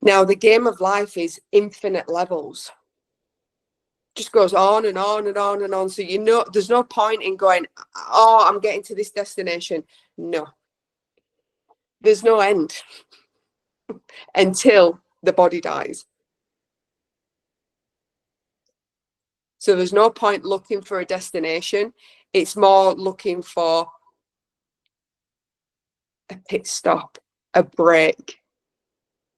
Now, the game of life is infinite levels. Just goes on and on and on and on. So, you know, there's no point in going, oh, I'm getting to this destination. No, there's no end until the body dies. So there's no point looking for a destination. It's more looking for a pit stop, a break.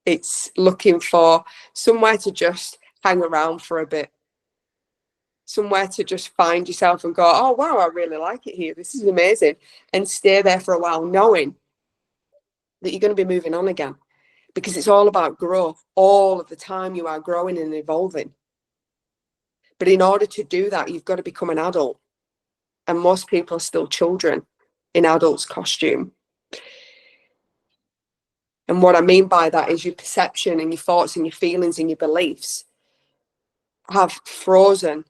It's looking for somewhere to just hang around for a bit. Somewhere to just find yourself and go, oh, wow, I really like it here. This is amazing. And stay there for a while, knowing that you're going to be moving on again. Because it's all about growth. All of the time you are growing and evolving. But in order to do that, you've got to become an adult. And most people are still children in adults' costume. And what I mean by that is your perception and your thoughts and your feelings and your beliefs have frozen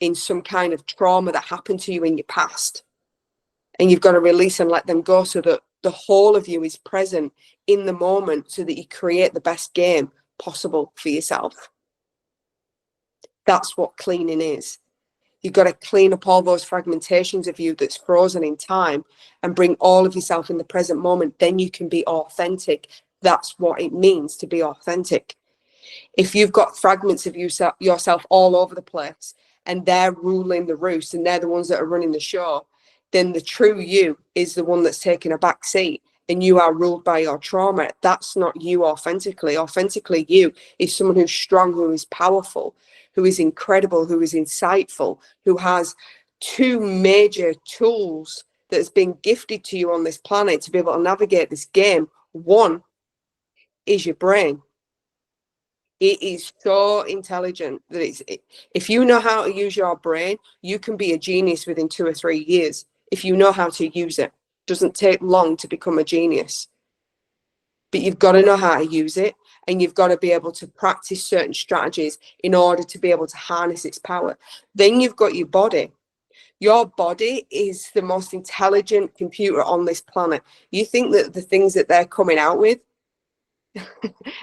in some kind of trauma that happened to you in your past. And you've got to release and let them go so that the whole of you is present in the moment so that you create the best game possible for yourself. That's what cleaning is. You've got to clean up all those fragmentations of you that's frozen in time and bring all of yourself in the present moment. Then you can be authentic. That's what it means to be authentic. If you've got fragments of yourself all over the place and they're ruling the roost and they're the ones that are running the show, then the true you is the one that's taking a back seat and you are ruled by your trauma. That's not you authentically. Authentically, you is someone who's strong, who is powerful, who is incredible, who is insightful, who has two major tools that's been gifted to you on this planet to be able to navigate this game. One is your brain. It is so intelligent that if you know how to use your brain, you can be a genius within 2 or 3 years. If you know how to use it, doesn't take long to become a genius. But you've got to know how to use it, and you've got to be able to practice certain strategies in order to be able to harness its power. Then you've got your body. Your body is the most intelligent computer on this planet. You think that the things that they're coming out with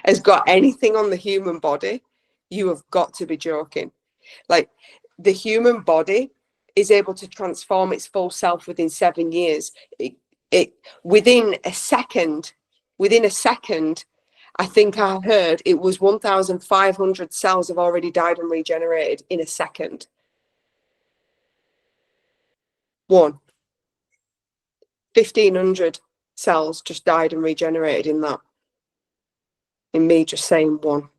has got anything on the human body? You have got to be joking. Like, the human body is able to transform its full self within 7 years. Within a second, I think I heard it was 1,500 cells have already died and regenerated in a second. 1,500 cells just died and regenerated in that. In me just saying one.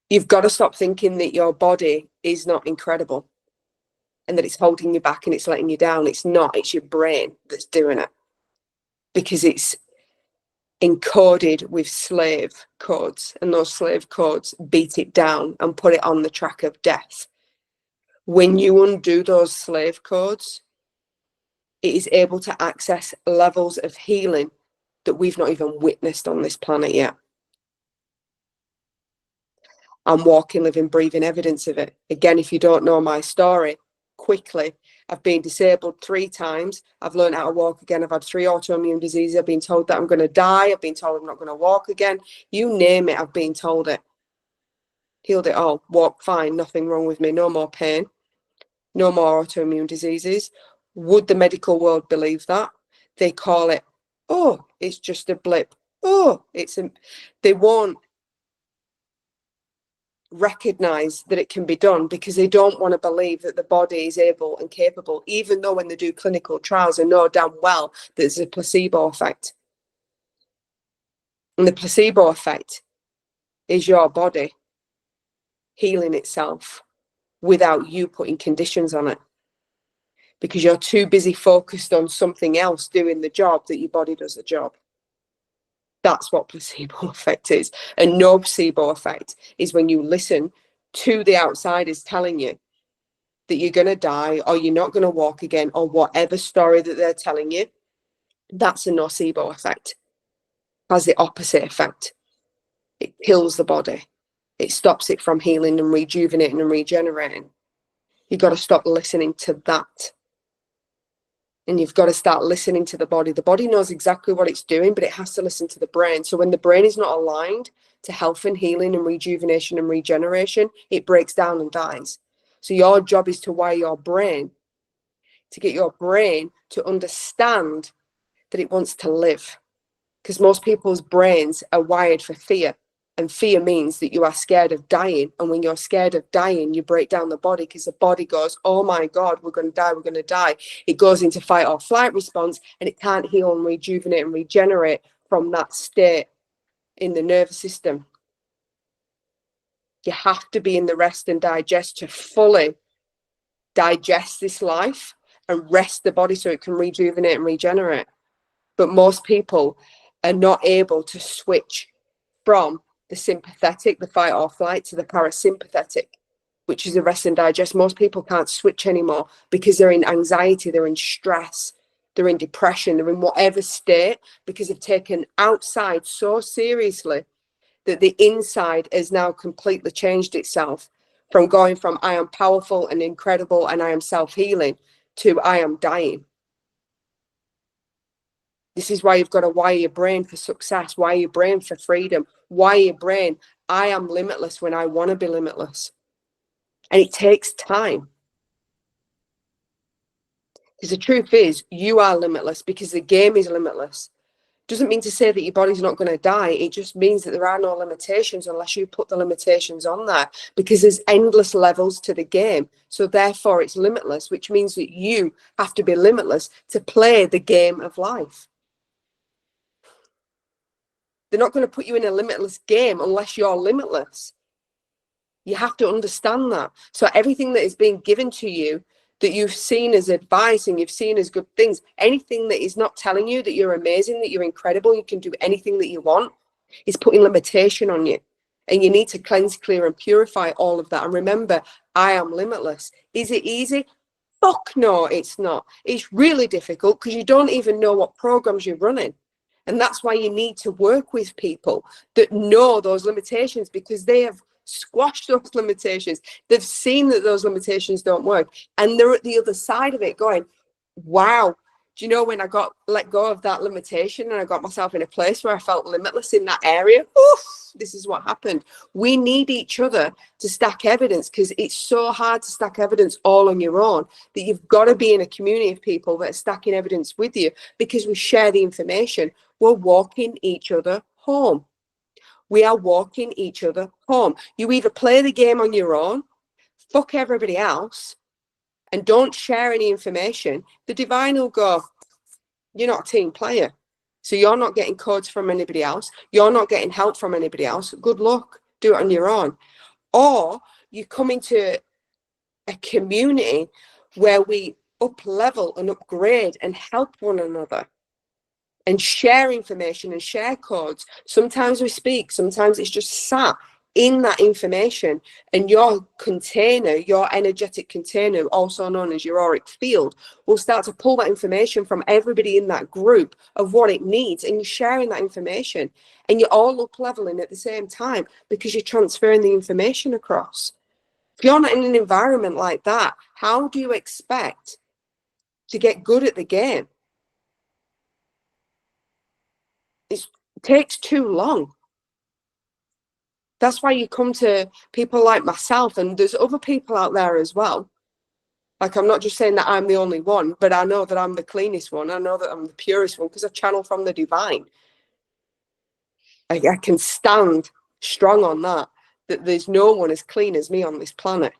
You've got to stop thinking that your body is not incredible and that it's holding you back and it's letting you down. It's not. It's your brain that's doing it, because it's encoded with slave codes, and those slave codes beat it down and put it on the track of death. When you undo those slave codes, it is able to access levels of healing that we've not even witnessed on this planet yet. I'm walking, living, breathing evidence of it. Again, if you don't know my story, quickly, I've been disabled 3 times. I've learned how to walk again. I've had 3 autoimmune diseases. I've been told that I'm going to die. I've been told I'm not going to walk again. You name it, I've been told it. Healed it all. Walk fine. Nothing wrong with me. No more pain. No more autoimmune diseases. Would the medical world believe that? They call it, oh, it's just a blip. Oh, they won't recognize that it can be done, because they don't want to believe that the body is able and capable, even though when they do clinical trials they know damn well there's a placebo effect. And the placebo effect is your body healing itself without you putting conditions on it, because you're too busy focused on something else doing the job that your body does the job. That's what placebo effect is. And no placebo effect is when you listen to the outsiders telling you that you're going to die or you're not going to walk again, or whatever story that they're telling you. That's a nocebo effect. It has the opposite effect. It kills the body. It stops it from healing and rejuvenating and regenerating. You've got to stop listening to that. And you've got to start listening to the body. The body knows exactly what it's doing, but it has to listen to the brain. So when the brain is not aligned to health and healing and rejuvenation and regeneration, it breaks down and dies. So your job is to wire your brain, to get your brain to understand that it wants to live. Because most people's brains are wired for fear. And fear means that you are scared of dying. And when you're scared of dying, you break down the body, because the body goes, oh my God, we're going to die, we're going to die. It goes into fight or flight response, and it can't heal and rejuvenate and regenerate from that state in the nervous system. You have to be in the rest and digest to fully digest this life and rest the body so it can rejuvenate and regenerate. But most people are not able to switch from the sympathetic, the fight or flight, to the parasympathetic, which is the rest and digest. Most people can't switch anymore because they're in anxiety, they're in stress, they're in depression, they're in whatever state, because they've taken outside so seriously that the inside has now completely changed itself, from going from I am powerful and incredible and I am self-healing to I am dying. This is why you've got to wire your brain for success, wire your brain for freedom, wire your brain. I am limitless when I want to be limitless. And it takes time. Because the truth is, you are limitless because the game is limitless. Doesn't mean to say that your body's not going to die. It just means that there are no limitations unless you put the limitations on there, because there's endless levels to the game. So therefore it's limitless, which means that you have to be limitless to play the game of life. They're not going to put you in a limitless game unless you're limitless. You have to understand that. So everything that is being given to you, that you've seen as advice and you've seen as good things, anything that is not telling you that you're amazing, that you're incredible, you can do anything that you want, is putting limitation on you. And you need to cleanse, clear and purify all of that. And remember, I am limitless. Is it easy? Fuck no, it's not. It's really difficult because you don't even know what programs you're running. And that's why you need to work with people that know those limitations, because they have squashed those limitations. They've seen that those limitations don't work. And they're at the other side of it going, wow, do you know, when I got let go of that limitation and I got myself in a place where I felt limitless in that area, oof, this is what happened. We need each other to stack evidence, because it's so hard to stack evidence all on your own, that you've got to be in a community of people that are stacking evidence with you, because we share the information. We're walking each other home. We are walking each other home. You either play the game on your own, fuck everybody else, and don't share any information. The divine will go, you're not a team player. So you're not getting codes from anybody else. You're not getting help from anybody else. Good luck. Do it on your own. Or you come into a community where we up level and upgrade and help one another and share information and share codes. Sometimes we speak, sometimes it's just sat in that information, and your container, your energetic container, also known as your auric field, will start to pull that information from everybody in that group of what it needs, and you're sharing that information, and you're all up leveling at the same time because you're transferring the information across. If you're not in an environment like that, how do you expect to get good at the game? It takes too long. That's why you come to people like myself, and there's other people out there as well. Like, I'm not just saying that I'm the only one, but I know that I'm the cleanest one. I know that I'm the purest one because I channel from the divine. I can stand strong on that there's no one as clean as me on this planet.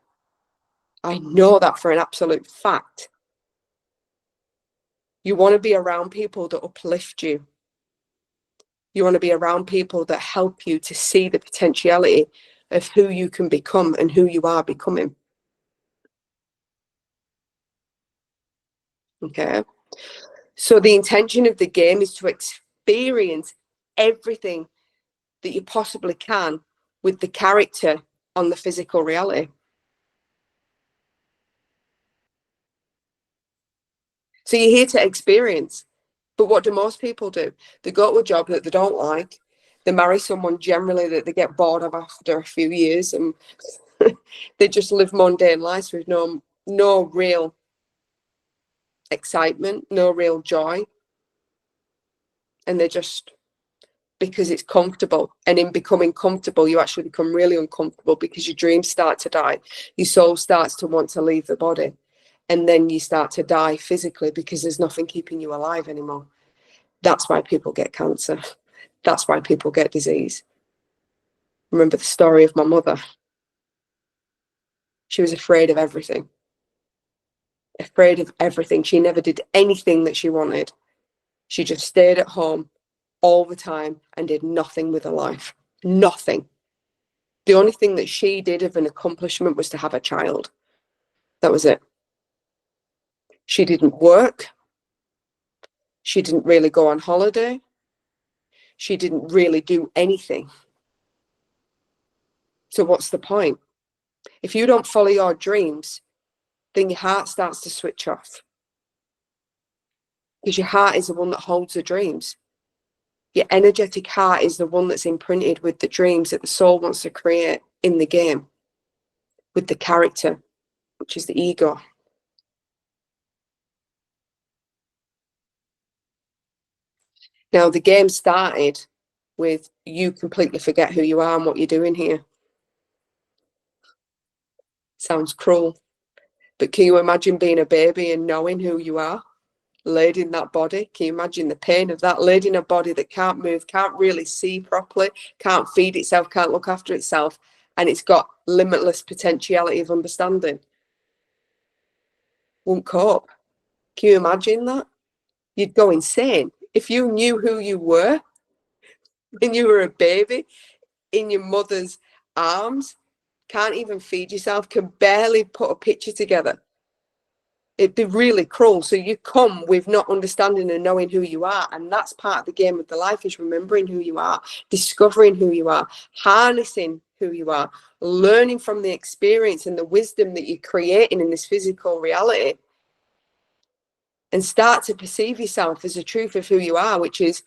I know that for an absolute fact. You want to be around people that uplift you. You want to be around people that help you to see the potentiality of who you can become and who you are becoming. Okay. So the intention of the game is to experience everything that you possibly can with the character on the physical reality. So you're here to experience. But what do most people do? They go to a job that they don't like. They marry someone generally that they get bored of after a few years, and they just live mundane lives with no real excitement, no real joy. And they're just, because it's comfortable. And in becoming comfortable, you actually become really uncomfortable because your dreams start to die. Your soul starts to want to leave the body. And then you start to die physically because there's nothing keeping you alive anymore. That's why people get cancer. That's why people get disease. Remember the story of my mother. She was afraid of everything. Afraid of everything. She never did anything that she wanted. She just stayed at home all the time and did nothing with her life. Nothing. The only thing that she did of an accomplishment was to have a child. That was it. She didn't work. She didn't really go on holiday. She didn't really do anything. So what's the point? If you don't follow your dreams, then your heart starts to switch off. Because your heart is the one that holds the dreams. Your energetic heart is the one that's imprinted with the dreams that the soul wants to create in the game, with the character, which is the ego. Now, the game started with you completely forget who you are and what you're doing here. Sounds cruel. But can you imagine being a baby and knowing who you are, laid in that body? Can you imagine the pain of that, laid in a body that can't move, can't really see properly, can't feed itself, can't look after itself, and it's got limitless potentiality of understanding? Won't cope. Can you imagine that? You'd go insane. If you knew who you were when you were a baby in your mother's arms, can't even feed yourself, can barely put a picture together. It'd be really cruel. So you come with not understanding and knowing who you are. And that's part of the game of the life, is remembering who you are, discovering who you are, harnessing who you are, learning from the experience and the wisdom that you're creating in this physical reality. And start to perceive yourself as the truth of who you are, which is,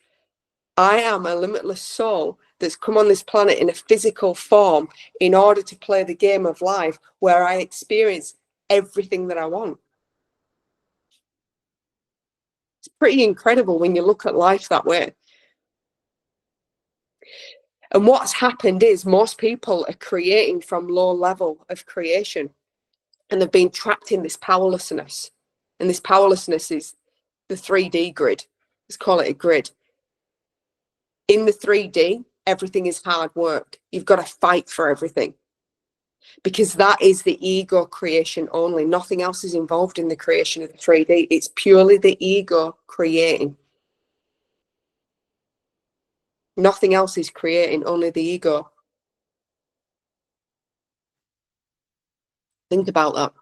I am a limitless soul that's come on this planet in a physical form in order to play the game of life where I experience everything that I want. It's pretty incredible when you look at life that way. And what's happened is most people are creating from low level of creation, and they've been trapped in this powerlessness. And this powerlessness is the 3D grid. Let's call it a grid. In the 3D, everything is hard work. You've got to fight for everything, because that is the ego creation only. Nothing else is involved in the creation of the 3D. It's purely the ego creating. Nothing else is creating, only the ego. Think about that.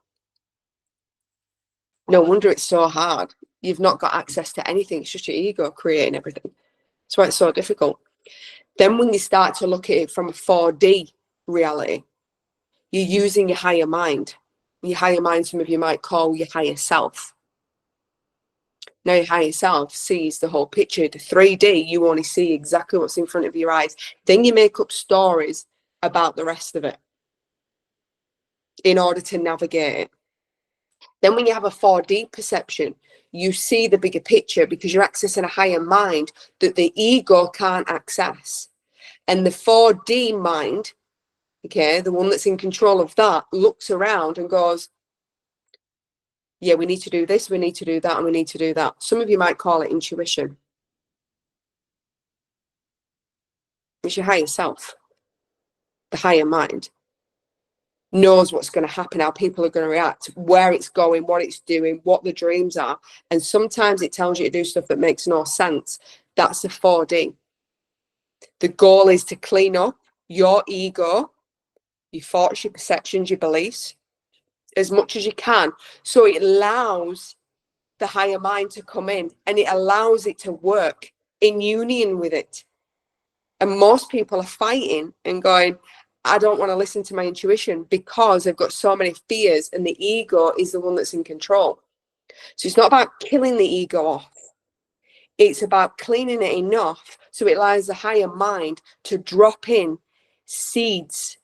No wonder it's so hard. You've not got access to anything. It's just your ego creating everything. That's why it's so difficult. Then when you start to look at it from a 4D reality, you're using your higher mind. Your higher mind, some of you might call your higher self. Now your higher self sees the whole picture. The 3D, you only see exactly what's in front of your eyes. Then you make up stories about the rest of it in order to navigate it. Then when you have a 4D perception, you see the bigger picture because you're accessing a higher mind that the ego can't access. And the 4D mind, okay, the one that's in control of that, looks around and goes, yeah, we need to do this, we need to do that, and we need to do that. Some of you might call it intuition. It's your higher self, the higher mind. Knows what's going to happen, how people are going to react, where it's going, what it's doing, what the dreams are. And sometimes it tells you to do stuff that makes no sense. That's the 4D. The goal is to clean up your ego, your thoughts, your perceptions, your beliefs, as much as you can. So it allows the higher mind to come in, and it allows it to work in union with it. And most people are fighting and going, I don't want to listen to my intuition, because they've got so many fears, and the ego is the one that's in control. So it's not about killing the ego off. It's about cleaning it enough so it allows the higher mind to drop in seeds,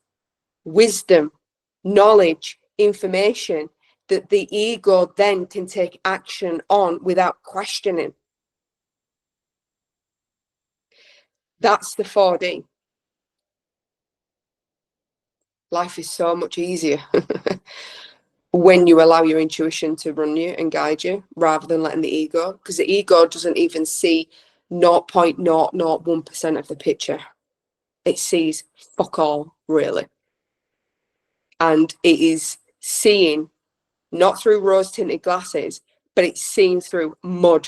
wisdom, knowledge, information that the ego then can take action on without questioning. That's the 4D. Life is so much easier when you allow your intuition to run you and guide you rather than letting the ego, because the ego doesn't even see 0.001% of the picture. It sees fuck all, really. And it is seeing not through rose tinted glasses, but it's seeing through mud,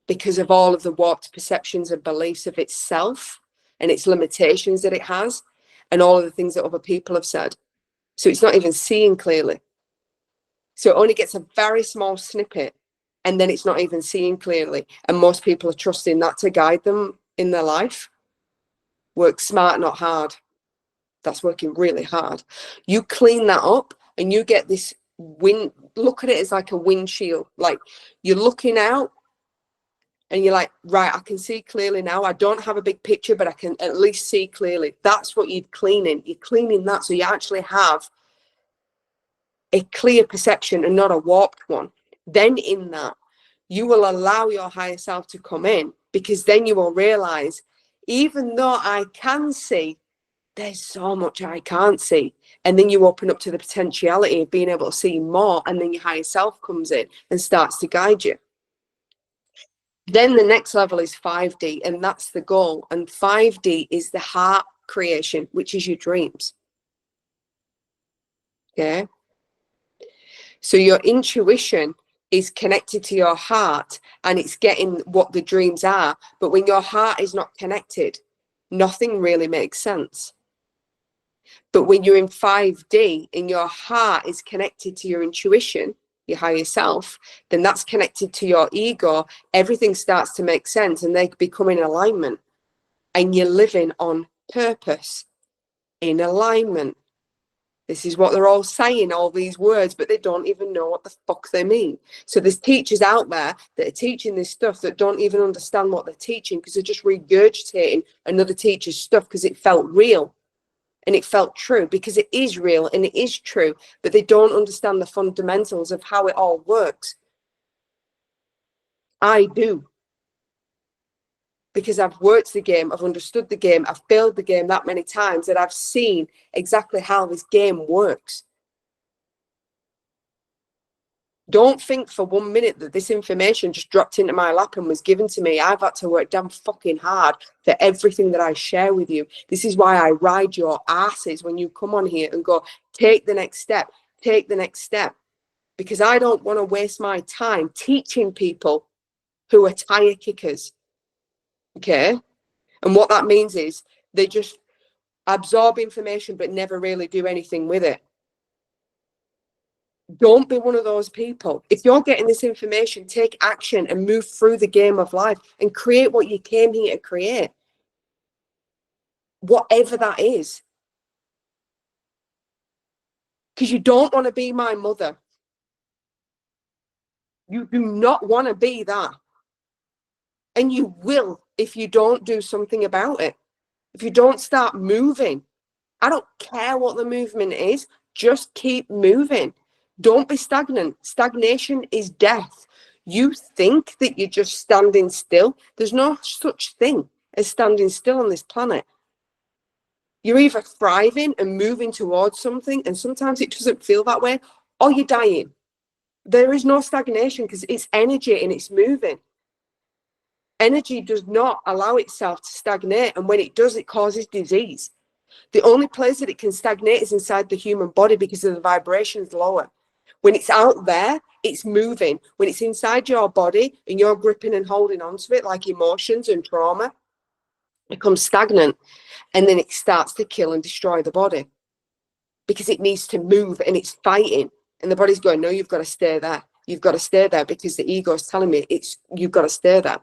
because of all of the warped perceptions and beliefs of itself and its limitations that it has and all of the things that other people have said. So it's not even seeing clearly. So it only gets a very small snippet and then it's not even seeing clearly. And most people are trusting that to guide them in their life. Work smart, not hard. That's working really hard. You clean that up and you get this wind. Look at it as like a windshield. Like you're looking out and you're like, right, I can see clearly now. I don't have a big picture, but I can at least see clearly. That's what you're cleaning. You're cleaning that so you actually have a clear perception and not a warped one. Then in that, you will allow your higher self to come in, because then you will realize, even though I can see, there's so much I can't see. And then you open up to the potentiality of being able to see more, and then your higher self comes in and starts to guide you. Then the next level is 5D, and that's the goal. And 5D is the heart creation, which is your dreams. Okay. So your intuition is connected to your heart and it's getting what the dreams are. But when your heart is not connected, nothing really makes sense. But when you're in 5D and your heart is connected to your intuition, your higher self, then that's connected to your ego. Everything starts to make sense and they become in alignment. And you're living on purpose, in alignment. This is what they're all saying, all these words, but they don't even know what the fuck they mean. So there's teachers out there that are teaching this stuff that don't even understand what they're teaching, because they're just regurgitating another teacher's stuff because it felt real and it felt true, because it is real and it is true, but they don't understand the fundamentals of how it all works. I do. Because I've worked the game, I've understood the game, I've failed the game that many times that I've seen exactly how this game works. Don't think for 1 minute that this information just dropped into my lap and was given to me. I've had to work damn fucking hard for everything that I share with you. This is why I ride your asses when you come on here and go, take the next step, take the next step. Because I don't want to waste my time teaching people who are tire kickers. Okay? And what that means is they just absorb information but never really do anything with it. Don't be one of those people. If you're getting this information, take action and move through the game of life and create what you came here to create. Whatever that is. Because you don't want to be my mother. You do not want to be that. And you will if you don't do something about it. If you don't start moving. I don't care what the movement is. Just keep moving. Don't be stagnant. Stagnation is death. You think that you're just standing still. There's no such thing as standing still on this planet. You're either thriving and moving towards something, and sometimes it doesn't feel that way, or you're dying. There is no stagnation because it's energy and it's moving. Energy does not allow itself to stagnate, and when it does, it causes disease. The only place that it can stagnate is inside the human body because of the vibrations lower. When it's out there, it's moving. When it's inside your body and you're gripping and holding onto it like emotions and trauma, it becomes stagnant, and then it starts to kill and destroy the body because it needs to move and it's fighting. And the body's going, no, you've got to stay there. You've got to stay there because the ego is telling me you've got to stay there.